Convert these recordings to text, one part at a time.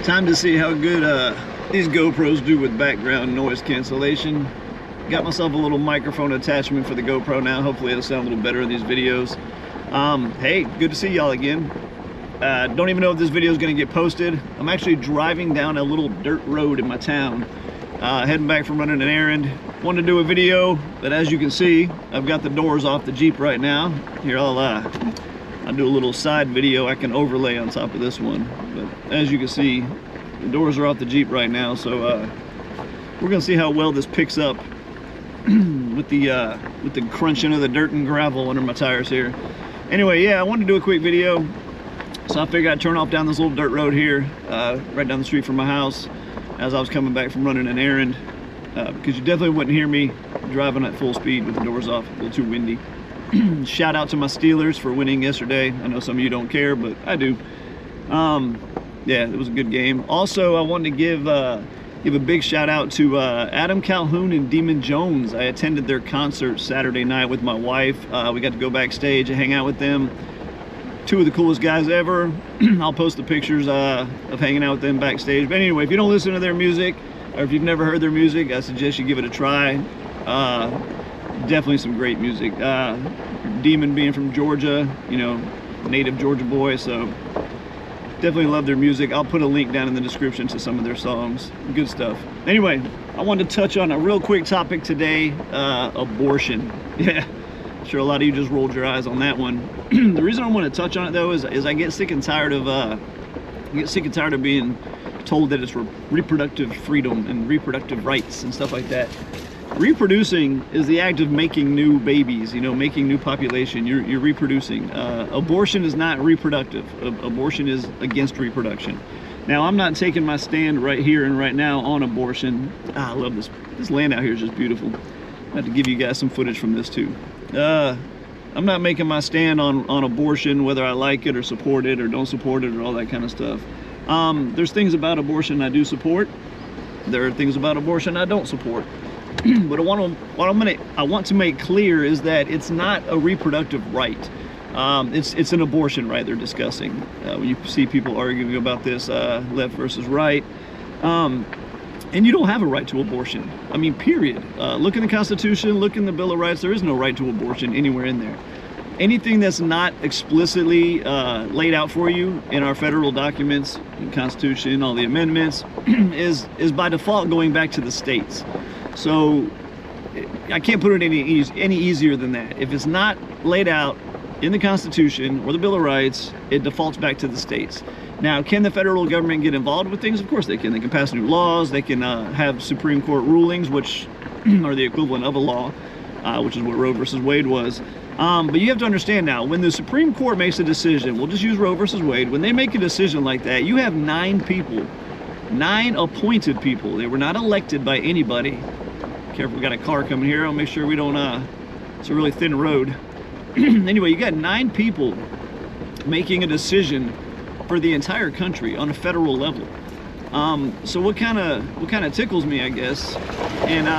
Time to see how good these GoPros do with background noise cancellation. Got myself a little microphone attachment for the GoPro now. Hopefully it'll sound a little better in these videos. Hey, good to see y'all again. Don't even know if this video is going to get posted. I'm actually driving down a little dirt road in my town, heading back from running an errand. Wanted to do a video, but as you can see, I've got the doors off the Jeep right now. Here, I'll do a little side video I can overlay on top of this one. But as you can see, the doors are off the Jeep right now, so we're gonna see how well this picks up with the crunching of the dirt and gravel under my tires here. Anyway, yeah, I wanted to do a quick video, so I figured I'd turn off down this little dirt road here, right down the street from my house, as I was coming back from running an errand, because you definitely wouldn't hear me driving at full speed with the doors off. A little too windy. Shout out to my Steelers for winning yesterday. I know some of you don't care, but I do. Yeah, it was a good game. Also, I wanted to give a big shout out to Adam Calhoun and Demon Jones. I attended their concert Saturday night with my wife. We got to go backstage and hang out with them. Two of the coolest guys ever. I'll post the pictures of hanging out with them backstage. But anyway, if you don't listen to their music, or if you've never heard their music, I suggest you give it a try. Definitely some great music. Demon being from Georgia, you know, native Georgia boy, so definitely love their music. I'll put a link down in the description to some of their songs. Good stuff. Anyway, I wanted to touch on a real quick topic today, abortion. Yeah, I'm sure a lot of you just rolled your eyes on that one. The reason I want to touch on it though is I get sick and tired of being told that it's reproductive freedom and reproductive rights and stuff like that. Reproducing is the act of making new babies, you know, making new population. You're reproducing. Abortion is not reproductive. Abortion is against reproduction. Now, I'm not taking my stand right here and right now on abortion. I love this. This land out here is just beautiful. I have to give you guys some footage from this too. I'm not making my stand on abortion, whether I like it or support it or don't support it or all that kind of stuff. There's things about abortion I do support. There are things about abortion I don't support. But I want to make clear is that it's not a reproductive right. It's an abortion right they're discussing. When you see people arguing about this, left versus right, and you don't have a right to abortion. I mean, period. Look in the Constitution, look in the Bill of Rights. There is no right to abortion anywhere in there. Anything that's not explicitly laid out for you in our federal documents, in Constitution, all the amendments, is by default going back to the states. So I can't put it any easier than that. If it's not laid out in the Constitution or the Bill of Rights, it defaults back to the states. Now, can the federal government get involved with things? Of course they can. They can pass new laws. They can have Supreme Court rulings, which are the equivalent of a law, which is what Roe versus Wade was. But you have to understand now, when the Supreme Court makes a decision, we'll just use Roe versus Wade, when they make a decision like that, you have 9 people, 9 appointed people. They were not elected by anybody. Careful, we got a car coming here. I'll make sure we don't, it's a really thin road. Anyway, you got 9 people making a decision for the entire country on a federal level. So what kind of tickles me, I guess, and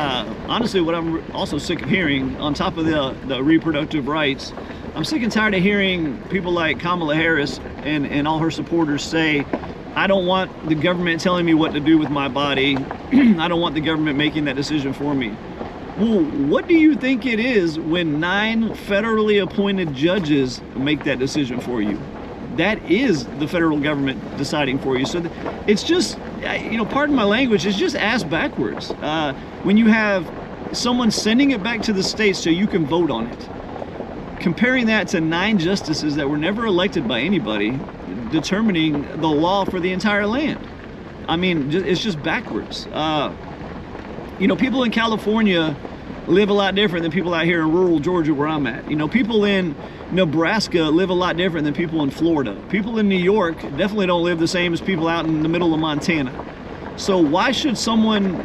honestly, what I'm also sick of hearing, on top of the reproductive rights, I'm sick and tired of hearing people like Kamala Harris and all her supporters say, I don't want the government telling me what to do with my body. I don't want the government making that decision for me. Well, what do you think it is when 9 federally appointed judges make that decision for you? That is the federal government deciding for you. So it's just, you know, pardon my language, it's just ass backwards. When you have someone sending it back to the states so you can vote on it, comparing that to 9 justices that were never elected by anybody, determining the law for the entire land. I mean, it's just backwards. You know, people in California live a lot different than people out here in rural Georgia where I'm at. You know, people in Nebraska live a lot different than people in Florida. People in New York definitely don't live the same as people out in the middle of Montana. So why should someone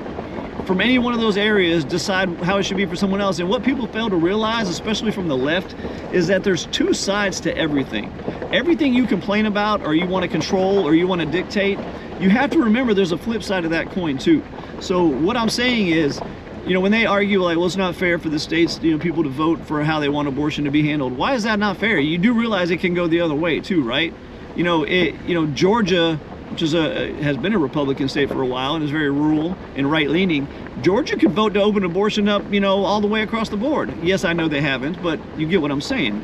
from any one of those areas decide how it should be for someone else? And what people fail to realize, especially from the left, is that there's 2 sides to everything. Everything you complain about or you want to control or you want to dictate, you have to remember there's a flip side of that coin too. So what I'm saying is, you know, when they argue like, well, it's not fair for the states, you know, people to vote for how they want abortion to be handled. Why is that not fair? You do realize it can go the other way too, right? You know, Georgia which is has been a Republican state for a while and is very rural and right-leaning, Georgia could vote to open abortion up, you know, all the way across the board. Yes, I know they haven't, but you get what I'm saying.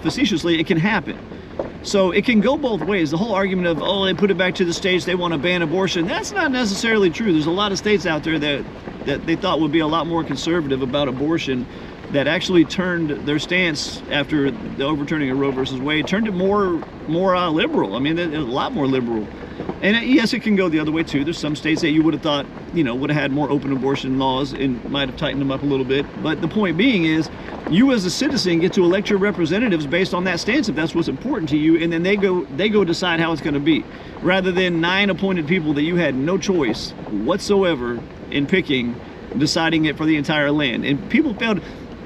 Facetiously, it can happen. So it can go both ways. The whole argument of, oh, they put it back to the states, they want to ban abortion, that's not necessarily true. There's a lot of states out there that they thought would be a lot more conservative about abortion that actually turned their stance after the overturning of Roe versus Wade, turned it more liberal. I mean, a lot more liberal. And yes, it can go the other way too. There's some states that you would have thought, you know, would have had more open abortion laws and might have tightened them up a little bit. But the point being is, you as a citizen get to elect your representatives based on that stance if that's what's important to you, and then they go decide how it's going to be, rather than 9 appointed people that you had no choice whatsoever in picking, deciding it for the entire land. And people failed.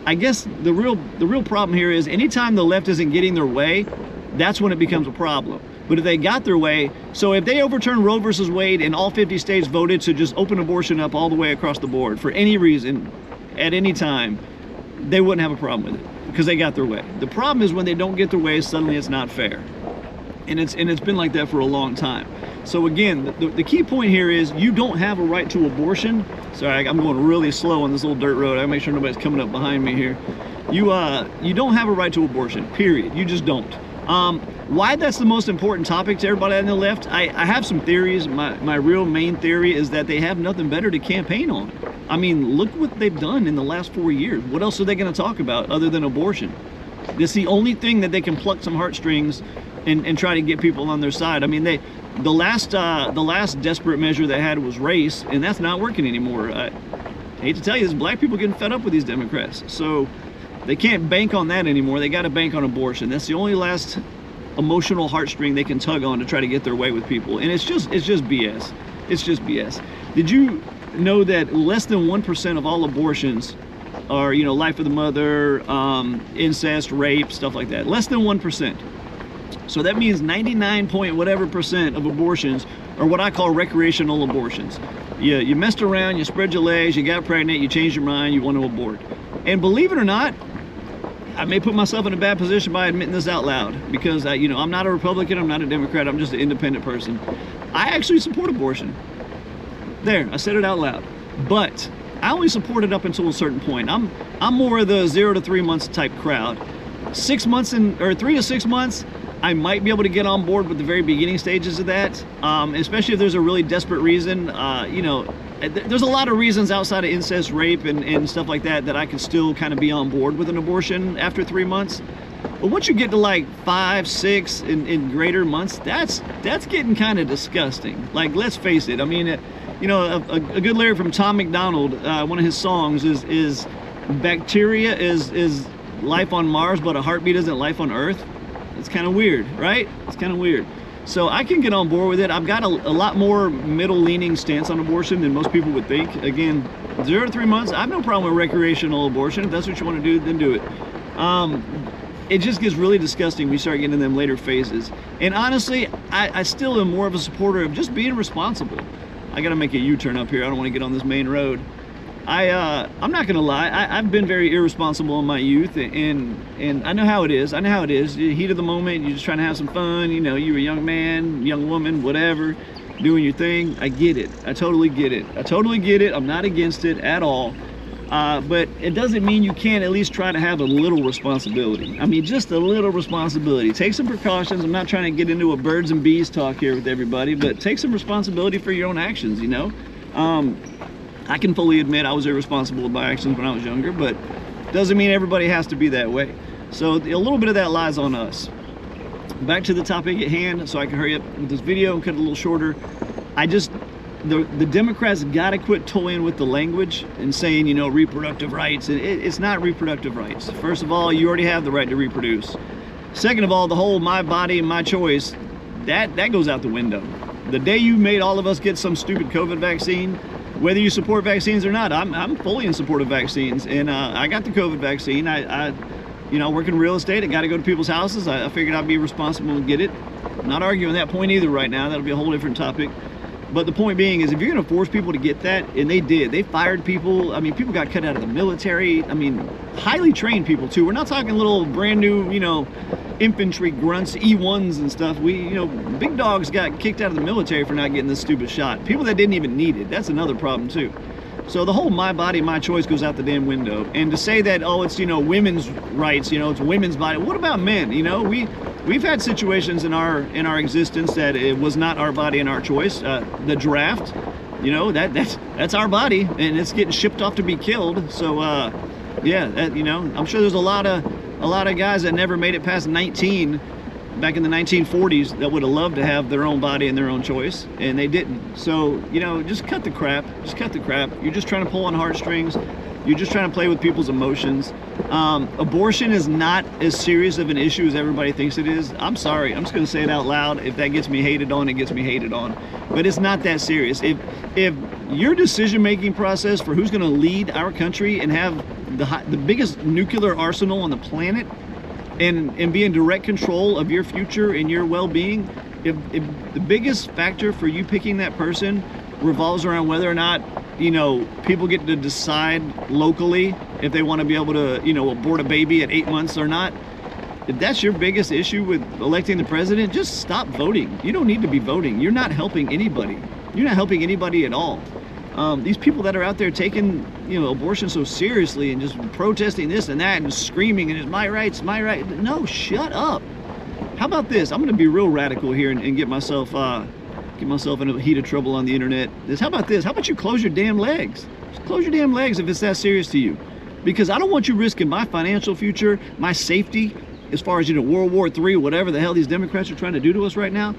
I guess the real problem here is anytime the left isn't getting their way, that's when it becomes a problem. But if they got their way, so if they overturned Roe versus Wade and all 50 states voted to just open abortion up all the way across the board for any reason, at any time, they wouldn't have a problem with it because they got their way. The problem is when they don't get their way, suddenly it's not fair. And it's been like that for a long time. So again, the key point here is you don't have a right to abortion. Sorry, I'm going really slow on this little dirt road. I gotta make sure nobody's coming up behind me here. You don't have a right to abortion, period. You just don't. Why that's the most important topic to everybody on the left, I have some theories. My real main theory is that they have nothing better to campaign on. I mean, look what they've done in the last 4 years. What else are they going to talk about other than abortion? It's the only thing that they can pluck some heartstrings and try to get people on their side. I mean, the last desperate measure they had was race, and that's not working anymore. I hate to tell you this, black people getting fed up with these Democrats. So they can't bank on that anymore. They got to bank on abortion. That's the only last emotional heartstring they can tug on to try to get their way with people. And it's just BS. It's just BS. Did you know that less than 1% of all abortions are, you know, life of the mother, incest, rape, stuff like that? Less than 1%. So that means 99 point whatever percent of abortions are what I call recreational abortions. You messed around, you spread your legs, you got pregnant, you changed your mind, you want to abort. And believe it or not, I may put myself in a bad position by admitting this out loud because, you know, I'm not a Republican, I'm not a Democrat, I'm just an independent person. I actually support abortion. There, I said it out loud. But I only support it up until a certain point. I'm more of the 0 to 3 months type crowd. 6 months or 3 to 6 months, I might be able to get on board with the very beginning stages of that, especially if there's a really desperate reason. You know, there's a lot of reasons outside of incest, rape, and stuff like that that I could still kind of be on board with an abortion after 3 months. But once you get to like 5, 6 in greater months, that's getting kind of disgusting. Like, let's face it. I mean, you know, a good lyric from Tom McDonald, one of his songs is bacteria is life on Mars, but a heartbeat isn't life on Earth. It's kind of weird, right? It's kind of weird. So I can get on board with it. I've got a lot more middle-leaning stance on abortion than most people would think. Again, 0 to 3 months, I have no problem with recreational abortion. If that's what you want to do, then do it. It just gets really disgusting when you start getting in them later phases. And honestly, I still am more of a supporter of just being responsible. I gotta make a U-turn up here. I don't want to get on this main road. I'm not gonna lie, I've been very irresponsible in my youth, and I know how it is. I know how it is. The heat of the moment, you're just trying to have some fun, you know, you're a young man, young woman, whatever, doing your thing. I get it. I totally get it. I totally get it. I'm not against it at all. But it doesn't mean you can't at least try to have a little responsibility. I mean, just a little responsibility. Take some precautions. I'm not trying to get into a birds and bees talk here with everybody, but take some responsibility for your own actions, you know? I can fully admit I was irresponsible with my actions when I was younger, but doesn't mean everybody has to be that way. So a little bit of that lies on us. Back to the topic at hand, so I can hurry up with this video and cut it a little shorter. The Democrats gotta quit toying with the language and saying, you know, reproductive rights. It's not reproductive rights. First of all, you already have the right to reproduce. Second of all, the whole my body, my choice, that goes out the window. The day you made all of us get some stupid COVID vaccine, whether you support vaccines or not, I'm fully in support of vaccines, and I got the COVID vaccine. You know, I work in real estate. I got to go to people's houses. I figured I'd be responsible and get it. I'm not arguing that point either right now. That'll be a whole different topic. But the point being is, if you're going to force people to get that, and they did, they fired people. I mean, people got cut out of the military. I mean, highly trained people too. We're not talking little brand new, you know, infantry grunts, E1s and stuff. You know, big dogs got kicked out of the military for not getting this stupid shot. People that didn't even need it. That's another problem too. So the whole my body, my choice goes out the damn window. And to say that, oh, it's, you know, women's rights, you know, it's women's body. What about men? You know, we've had situations in our existence that it was not our body and our choice. The draft, you know, that's our body, and it's getting shipped off to be killed. So yeah, you know, I'm sure there's a lot of guys that never made it past 19 back in the 1940s that would have loved to have their own body and their own choice, and they didn't. So, you know, just cut the crap. Just cut the crap. You're just trying to pull on heartstrings. You're just trying to play with people's emotions. Abortion is not as serious of an issue as everybody thinks it is. I'm sorry. I'm just going to say it out loud. If that gets me hated on, it gets me hated on. But it's not that serious. If your decision-making process for who's going to lead our country and have the biggest nuclear arsenal on the planet and be in direct control of your future and your well-being, if the biggest factor for you picking that person revolves around whether or not, you know, people get to decide locally if they want to be able to, you know, abort a baby at 8 months or not, if that's your biggest issue with electing the president, just stop voting. You don't need to be voting. You're not helping anybody. You're not helping anybody at all. These people that are out there taking, you know, abortion so seriously and just protesting this and that and screaming and it's my rights, my right. No, shut up. How about this? I'm going to be real radical here and get myself in a heat of trouble on the internet. How about this? How about you close your damn legs? Just close your damn legs if it's that serious to you. Because I don't want you risking my financial future, my safety, as far as, you know, World War III, whatever the hell these Democrats are trying to do to us right now.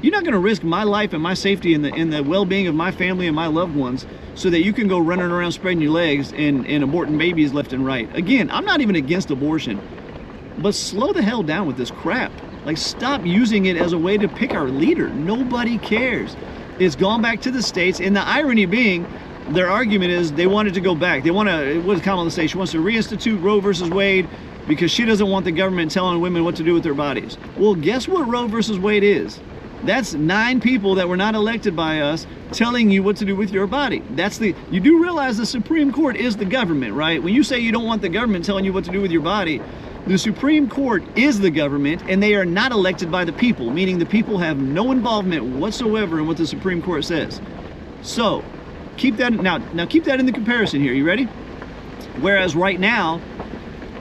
You're not going to risk my life and my safety and the well-being of my family and my loved ones so that you can go running around spreading your legs and aborting babies left and right. Again, I'm not even against abortion, but slow the hell down with this crap. Like, stop using it as a way to pick our leader. Nobody cares. It's gone back to the states, and the irony being, their argument is they want it to go back. They want to, what does Kamala say? She wants to reinstitute Roe versus Wade because she doesn't want the government telling women what to do with their bodies. Well, guess what Roe versus Wade is? That's 9 people that were not elected by us telling you what to do with your body. You do realize the Supreme Court is the government, right? When you say you don't want the government telling you what to do with your body, the Supreme Court is the government, and they are not elected by the people, meaning the people have no involvement whatsoever in what the Supreme Court says. So, keep that now keep that in the comparison here. You ready? Whereas right now,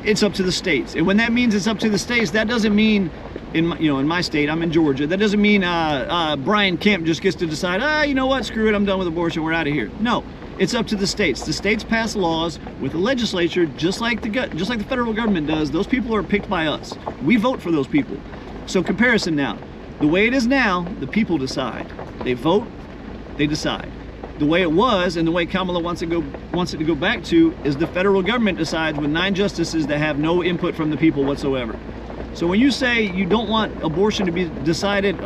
it's up to the states. And when that means it's up to the states, that doesn't mean in my state, I'm in Georgia, that doesn't mean Brian Kemp just gets to decide, you know what, screw it, I'm done with abortion, we're out of here. No, it's up to the states. The states pass laws with the legislature, just like the federal government does. Those people are picked by us. We vote for those people. So comparison now. The way it is now, the people decide. They vote, they decide. The way it was, and the way Kamala wants it to go back to, is the federal government decides with 9 justices that have no input from the people whatsoever. So when you say you don't want abortion to be decided,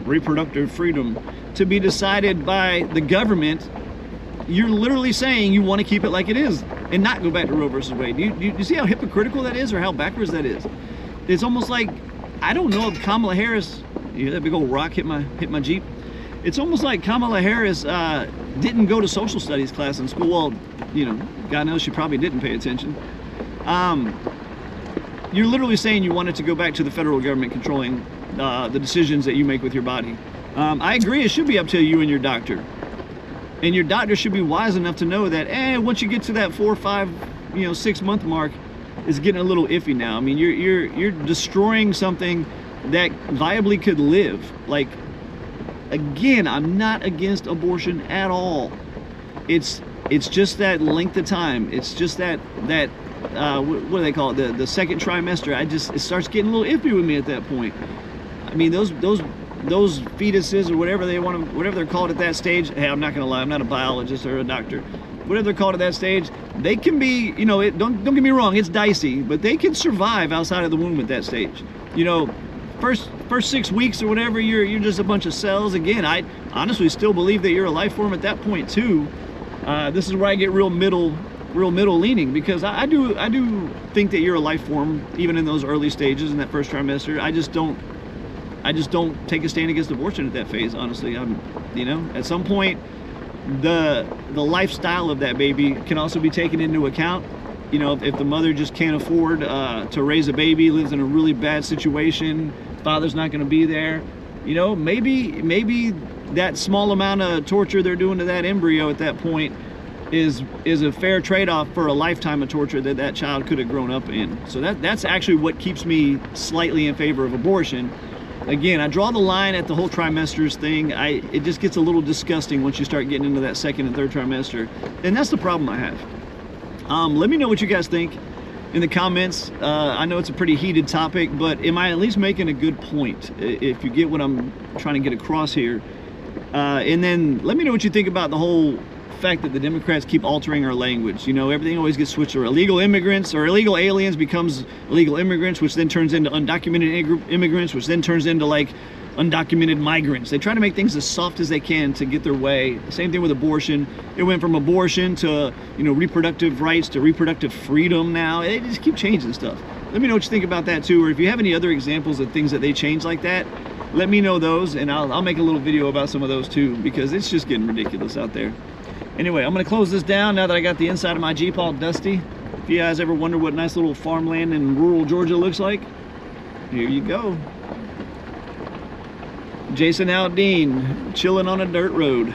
reproductive freedom to be decided by the government, you're literally saying you want to keep it like it is and not go back to Roe versus Wade. Do you see how hypocritical that is, or how backwards that is? It's almost like, I don't know if Kamala Harris, that big old rock hit my Jeep. It's almost like Kamala Harris didn't go to social studies class in school. Well, God knows she probably didn't pay attention. You're literally saying you want it to go back to the federal government controlling the decisions that you make with your body. I agree, it should be up to you and your doctor. And your doctor should be wise enough to know that, once you get to that 4, 5, 6 month mark, it's getting a little iffy now. I mean, you're destroying something that viably could live. Like, again, I'm not against abortion at all. It's just that length of time. It's just that what do they call it? The second trimester. It starts getting a little iffy with me at that point. I mean, those fetuses or whatever they're called at that stage. Hey, I'm not gonna lie, I'm not a biologist or a doctor. Whatever they're called at that stage, they can be, don't get me wrong, it's dicey, but they can survive outside of the womb at that stage. First 6 weeks or whatever, you're just a bunch of cells. Again, I honestly still believe that you're a life form at that point too. This is where I get real middle leaning, because I do think that you're a life form even in those early stages in that first trimester. I just don't take a stand against abortion at that phase, honestly. You know, at some point, the lifestyle of that baby can also be taken into account. You know, if the mother just can't afford to raise a baby, lives in a really bad situation, father's not going to be there, you know, maybe that small amount of torture they're doing to that embryo at that point is a fair trade-off for a lifetime of torture that child could have grown up in. So that's actually what keeps me slightly in favor of abortion. Again, I draw the line at the whole trimesters thing. It just gets a little disgusting once you start getting into that second and third trimester, and that's the problem I have. Let me know what you guys think in the comments. I know it's a pretty heated topic, but am I at least making a good point, if you get what I'm trying to get across here? And then let me know what you think about the whole fact that the Democrats keep altering our language. You know, everything always gets switched, or illegal immigrants or illegal aliens becomes illegal immigrants, which then turns into undocumented immigrants, which then turns into like undocumented migrants. They try to make things as soft as they can to get their way. Same thing with abortion. It went from abortion to, you know, reproductive rights to reproductive freedom now. They just keep changing stuff. Let me know what you think about that too, or if you have any other examples of things that they change like that, let me know those, and I'll make a little video about some of those too, because it's just getting ridiculous out there. Anyway, I'm going to close this down now that I got the inside of my Jeep all dusty. If you guys ever wonder what nice little farmland in rural Georgia looks like, here you go. Jason Aldean, chilling on a dirt road.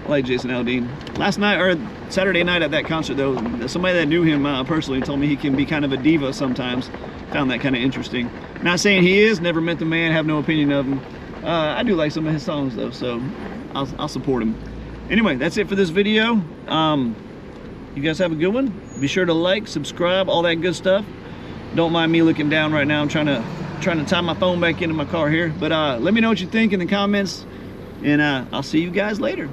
I like Jason Aldean. Last night, or Saturday night at that concert though, somebody that knew him personally told me he can be kind of a diva sometimes. Found that kind of interesting. Not saying he is, never met the man, have no opinion of him. I do like some of his songs though, so I'll support him. Anyway, that's it for this video. You guys have a good one. Be sure to like, subscribe, all that good stuff. Don't mind me looking down right now. I'm trying to tie my phone back into my car here. But let me know what you think in the comments, and I'll see you guys later.